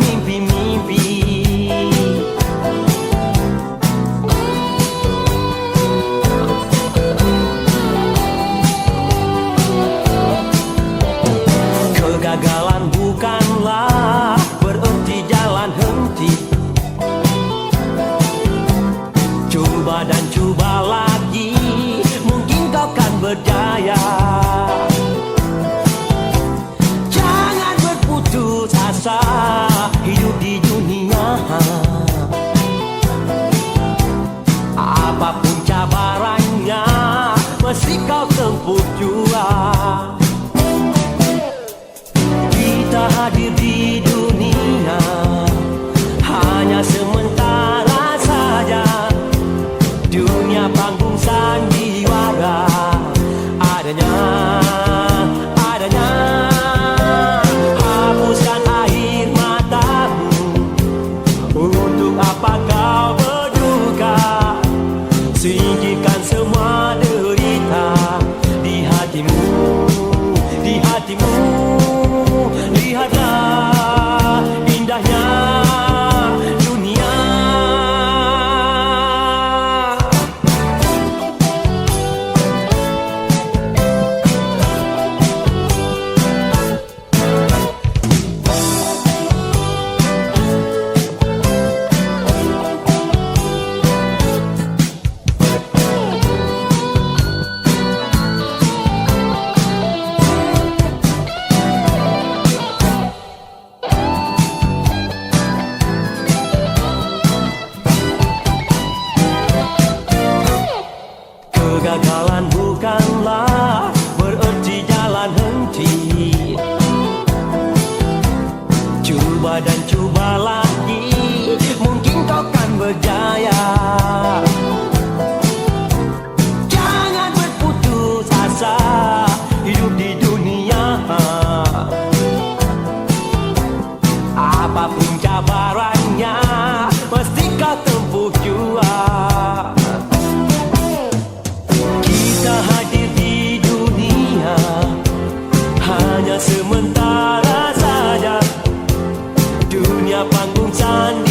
mimpi-mimpi. Kegagalan bukanlah berhenti jalan henti. Coba dan coba lagi, mungkin kau kan berjaya. Jangan berputus asa, hidup di dunia. Apapun cabarannya, mesti kau tempuh jua. Kita hadir di dunia hanya sementara saja. Dunia panggung sandiwara adanya. Hapuskan air matamu, untuk apa kau berduka? Singkirkan semua derita di hatimu, di hatimu. Lihatlah indahnya dunia. Kegagalan bukanlah berarti jalan henti. Coba dan coba lagi, mungkin kau kan berjaya. Jangan berputus asa, hidup di dunia. Apapun cabarannya, mesti kau tempuh jua. Hadir di dunia hanya sementara saja. Dunia panggung sandi